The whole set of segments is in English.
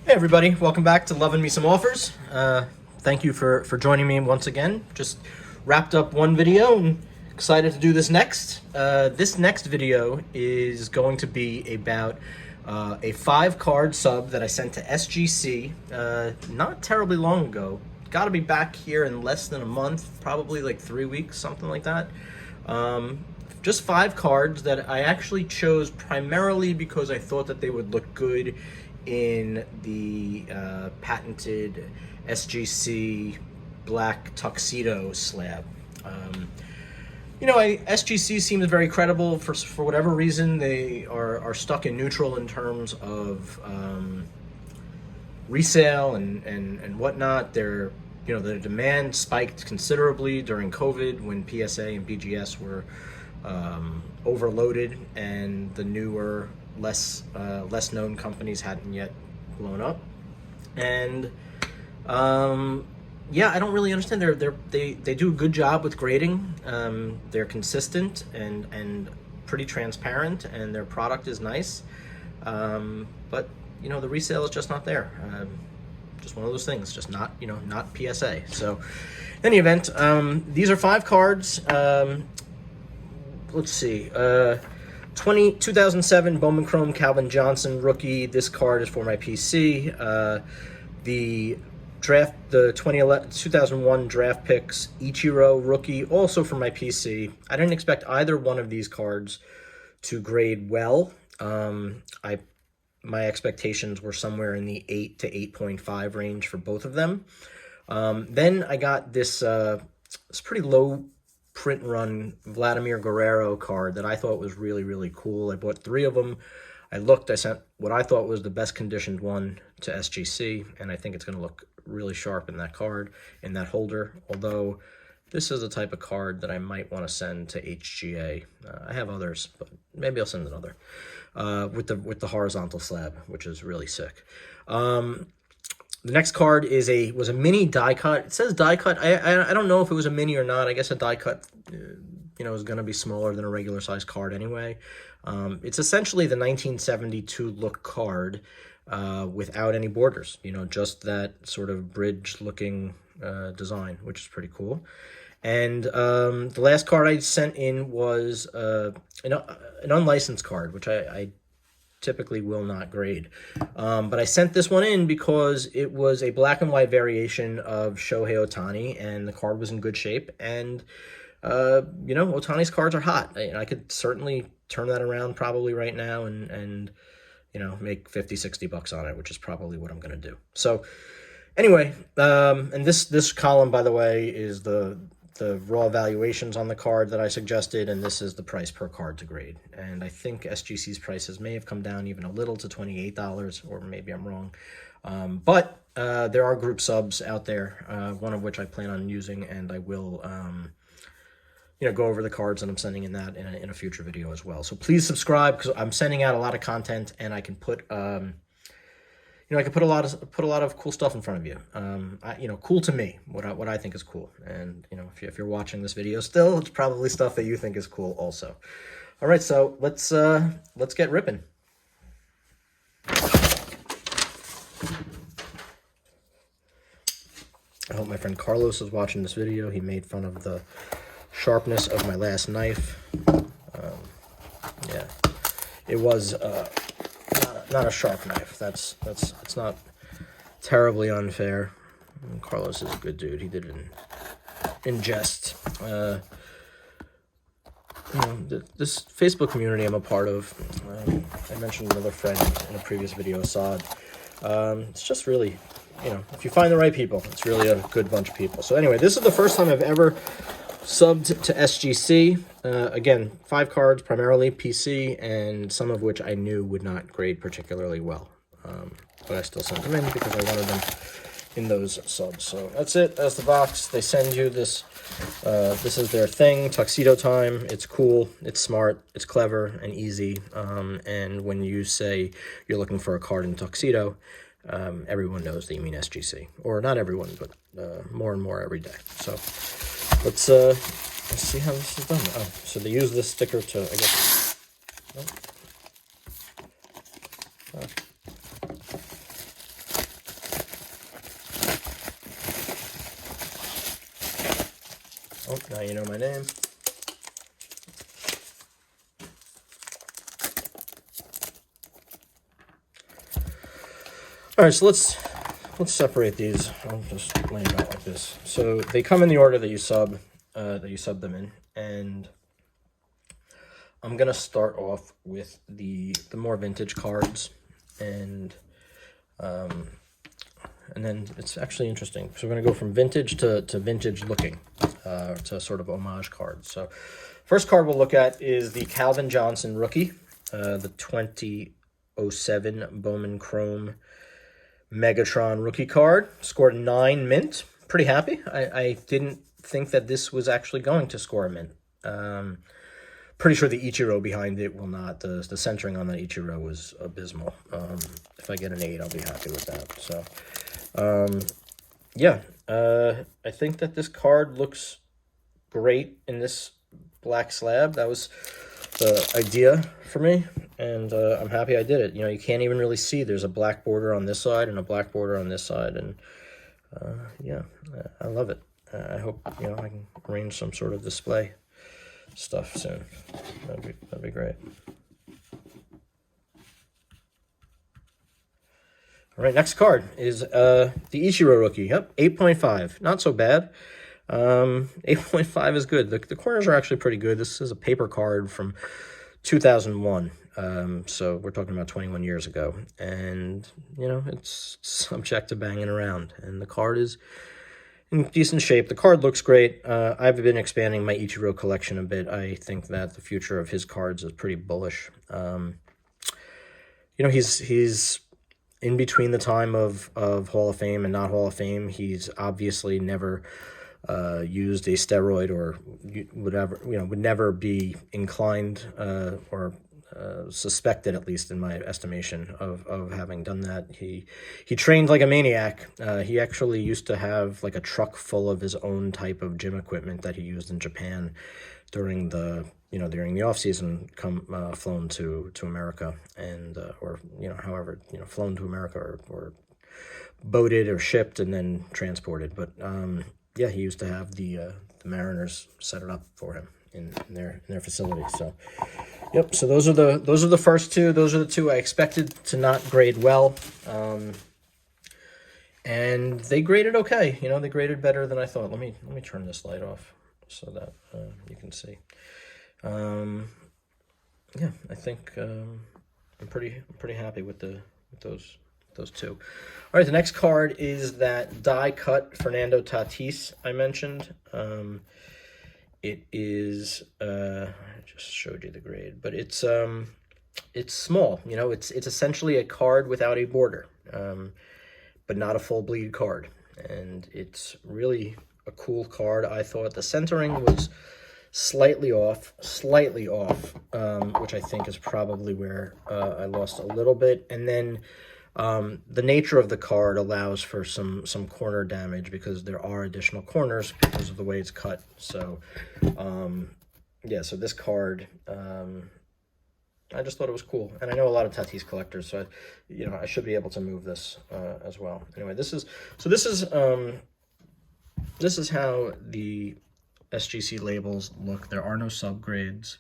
Hey everybody, welcome back to Loving Me Some Offers. Thank you for joining me once again. Just wrapped up one video and excited to do this next. This next video is going to be about a 5-card sub that I sent to Sgc not terribly long ago. Got to be back here in less than a month, probably like 3 weeks, something like that. Just 5 cards that I actually chose primarily because I thought that they would look good in the patented Sgc black tuxedo slab. Sgc seems very credible for whatever reason. They are stuck in neutral in terms of resale and whatnot. The demand spiked considerably during COVID when PSA and BGS were overloaded, and the newer, less known companies hadn't yet blown up. And yeah, I don't really understand. They do a good job with grading. They're consistent and pretty transparent, and their product is nice. But the resale is just not there. Just one of those things, just not PSA. So in any event, these are 5 cards. Let's see. 2007 Bowman Chrome Calvin Johnson rookie. This card is for my PC. The 2001 draft picks Ishiro Rookie, also for my PC. I didn't expect either one of these cards to grade well. My expectations were somewhere in the 8 to 8.5 range for both of them. Then I got this pretty low print run Vladimir Guerrero card that I thought was really, really cool. I bought 3 of them. I sent what I thought was the best conditioned one to Sgc, and I think it's going to look really sharp in that card, in that holder. Although this is the type of card that I might want to send to HGA. I have others, but maybe I'll send another with the horizontal slab, which is really sick. The next card was a mini die cut. It says die cut. I don't know if it was a mini or not. I guess a die cut, is going to be smaller than a regular size card anyway. It's essentially the 1972 look card without any borders. Just that sort of bridge looking design, which is pretty cool. And the last card I sent in was an unlicensed card, which I typically will not grade. But I sent this one in because it was a black and white variation of Shohei Ohtani, and the card was in good shape. And, Ohtani's cards are hot. I could certainly turn that around probably right now and make 50, 60 bucks on it, which is probably what I'm going to do. So anyway, and this column, by the way, is the raw valuations on the card that I suggested, and this is the price per card to grade. And I think Sgc's prices may have come down even a little to $28, or maybe I'm wrong. But there are group subs out there, one of which I plan on using, and I will go over the cards that I'm sending in that in a future video as well. So please subscribe, because I'm sending out a lot of content, and I can put I can put a lot of cool stuff in front of you. Cool to me, what I think is cool. And if you're watching this video still, it's probably stuff that you think is cool also. All right, so let's get ripping. I hope my friend Carlos is watching this video. He made fun of the sharpness of my last knife. Yeah, it was not a sharp knife. It's not terribly unfair. Carlos is a good dude. He did it in jest. This Facebook community I'm a part of. I mentioned another friend in a previous video, Assad. It's just really, if you find the right people, it's really a good bunch of people. So anyway, this is the first time I've ever subbed to Sgc. Again, 5 cards, primarily PC, and some of which I knew would not grade particularly well. But I still sent them in because I wanted them in those subs. So that's it. That's the box. They send you this. This is their thing, Tuxedo Time. It's cool. It's smart. It's clever and easy. And when you say you're looking for a card in tuxedo, everyone knows that you mean Sgc. Or not everyone, but more and more every day. So let's see how this is done. Oh, so they use this sticker to, I guess. Oh. Now you know my name. All right, so let's separate these. I'll just lay them out like this. So they come in the order that you sub them in, and I'm gonna start off with the more vintage cards, and then it's actually interesting. So we're gonna go from vintage to vintage looking, to sort of homage cards. So first card we'll look at is the Calvin Johnson rookie, the 2007 Bowman Chrome Megatron rookie card. Scored 9 mint. Pretty happy. I didn't think that this was actually going to score a mint. Pretty sure the Ichiro behind it will not. The centering on that Ichiro was abysmal. If I get an 8, I'll be happy with that. So, yeah. I think that this card looks great in this black slab. That was the idea for me, and I'm happy I did it. You know, you can't even really see. There's a black border on this side and a black border on this side, and yeah, I love it. I hope, you know, I can arrange some sort of display stuff soon. That'd be great. All right, next card is the Ishiro Rookie. Yep, 8.5. Not so bad. 8.5 is good. The corners are actually pretty good. This is a paper card from 2001. So we're talking about 21 years ago. And, you know, it's subject to banging around. And the card is in decent shape. The card looks great. I've been expanding my Ichiro collection a bit. I think that the future of his cards is pretty bullish. You know, he's in between the time of Hall of Fame and not Hall of Fame. He's obviously never used a steroid or whatever, you know, would never be inclined or suspected, at least in my estimation, of having done that. He trained like a maniac. He actually used to have like a truck full of his own type of gym equipment that he used in Japan during the off season, flown to America, and or, you know, however, you know, flown to America or boated or shipped and then transported. But yeah, he used to have the Mariners set it up for him in their facility. So, yep. So those are the first two. Those are the two I expected to not grade well, and they graded okay. You know, they graded better than I thought. Let me turn this light off so that you can see. Yeah, I think I'm pretty happy with those two. All right, the next card is that die cut Fernando Tatis I mentioned. It is I just showed you the grade, but it's small. You know, it's essentially a card without a border, but not a full bleed card, and it's really a cool card. I thought the centering was slightly off, which I think is probably where I lost a little bit. And then the nature of the card allows for some corner damage because there are additional corners because of the way it's cut. So, yeah, so this card, I just thought it was cool. And I know a lot of Tatis collectors, so I should be able to move this as well. Anyway, this is how the Sgc labels look. There are no subgrades.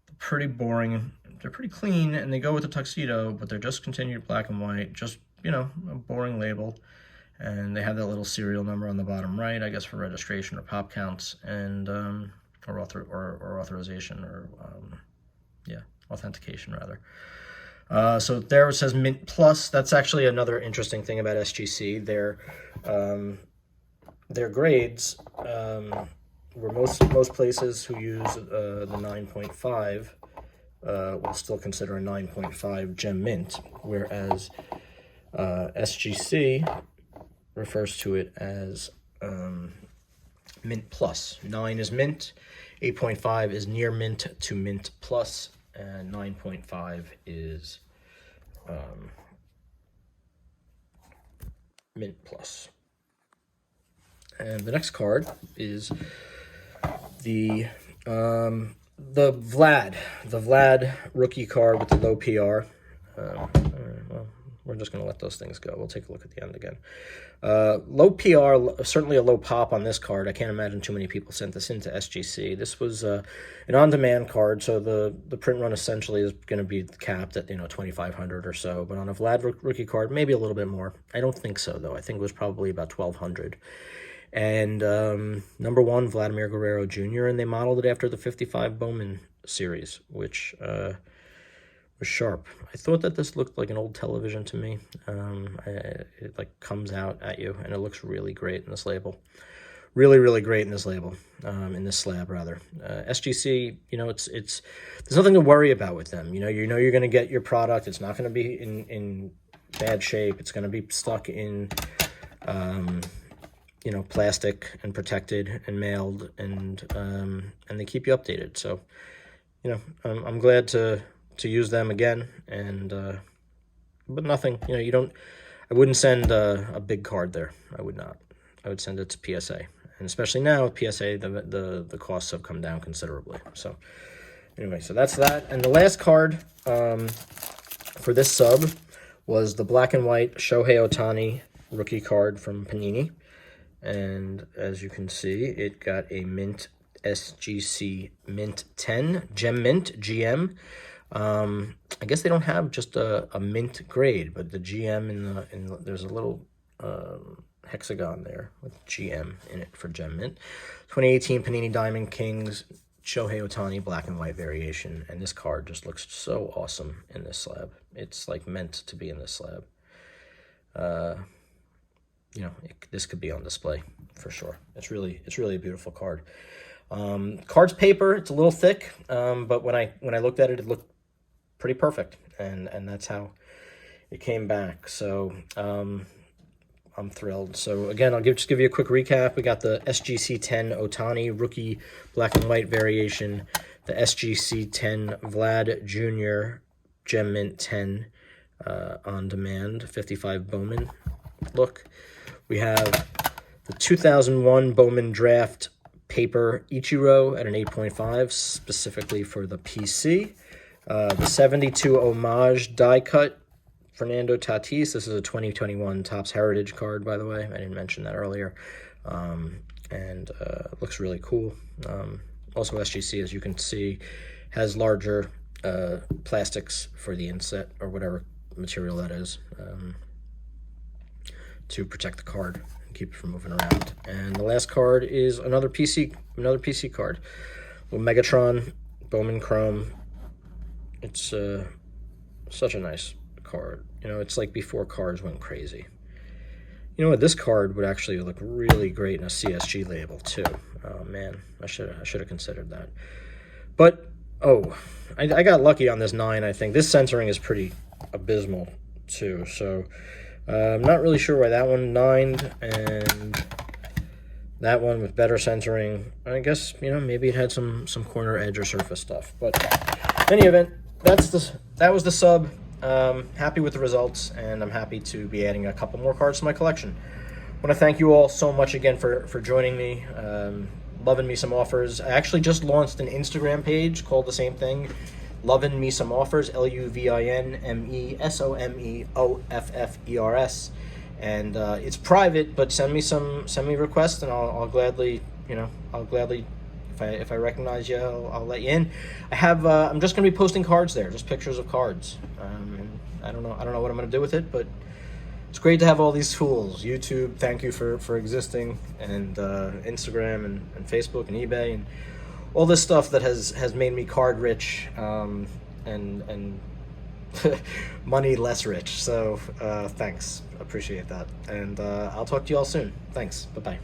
They're pretty boring. They're pretty clean, and they go with the tuxedo, but they're just continued black and white. Just, you know, a boring label. And they have that little serial number on the bottom right, I guess, for registration or pop counts, and or authorization, or yeah, authentication rather. So there it says Mint Plus. That's actually another interesting thing about Sgc. Their grades, where most places who use the 9.5 will still consider a 9.5 gem mint, whereas Sgc refers to it as Mint Plus. 9 is mint, 8.5 is near mint to Mint Plus, and 9.5 is Mint Plus. And the next card is the Vlad rookie card with the low PR. Well, we're just going to let those things go. We'll take a look at the end again. Low PR, certainly a low pop on this card. I can't imagine too many people sent this into SGC. This was an on-demand card, so the print run essentially is going to be capped at 2,500 or so. But on a Vlad rookie card, maybe a little bit more. I don't think so though. I think it was probably about 1,200. And number 1, Vladimir Guerrero Jr., and they modeled it after the 55 Bowman series, which was sharp. I thought that this looked like an old television to me. It like comes out at you, and it looks really great in this label. Really, really great in this label, in this slab rather. SGC, it's there's nothing to worry about with them. You're going to get your product. It's not going to be in bad shape. It's going to be stuck in plastic and protected and mailed, and they keep you updated. So, I'm glad to use them again, and but nothing, I wouldn't send a big card there. I would not. I would send it to PSA, and especially now with PSA, the costs have come down considerably. So anyway, so that's that. And the last card for this sub was the black and white Shohei Ohtani rookie card from Panini. And as you can see, it got a mint SGC mint 10 gem mint GM. I guess they don't have just a mint grade, but the GM in the there's a little hexagon there with GM in it for gem mint. 2018 Panini Diamond Kings Shohei Ohtani black and white variation, and this card just looks so awesome in this slab. It's like meant to be in this slab. This could be on display for sure. It's really a beautiful card. Card's paper, it's a little thick, but when I looked at it, it looked pretty perfect, and that's how it came back. So I'm thrilled. So again, I'll just give you a quick recap. We got the SGC 10 Ohtani rookie black and white variation, the SGC 10 Vlad Jr. Gem Mint 10 on demand 55 Bowman look. We have the 2001 Bowman Draft Paper Ichiro at an 8.5, specifically for the PC. The 72 Homage Die Cut Fernando Tatis. This is a 2021 Topps Heritage card, by the way. I didn't mention that earlier. And looks really cool. Also, SGC, as you can see, has larger plastics for the inset, or whatever material that is, to protect the card and keep it from moving around. And the last card is another PC card. Little Megatron Bowman Chrome. It's such a nice card. It's like before cards went crazy. You know what? This card would actually look really great in a CSG label too. Oh man, I should have considered that. But I got lucky on this 9. I think this centering is pretty abysmal too. So I'm not really sure why that one 9'd and that one with better centering. I guess maybe it had some corner edge or surface stuff. But in any event, that was the sub. Happy with the results, and I'm happy to be adding a couple more cards to my collection. I want to thank you all so much again for joining me, loving me some offers. I actually just launched an Instagram page called the same thing, Lovin' Me Some Offers, LUVINMESOMEOFFERS, and it's private, but send me requests, and I'll gladly if I recognize you, I'll let you in. I'm just gonna be posting cards there, just pictures of cards. And I don't know what I'm gonna do with it, but it's great to have all these tools. YouTube, thank you for existing, and Instagram and Facebook and eBay and all this stuff that has made me card rich, and money less rich. So thanks, appreciate that, and I'll talk to you all soon. Thanks, bye-bye.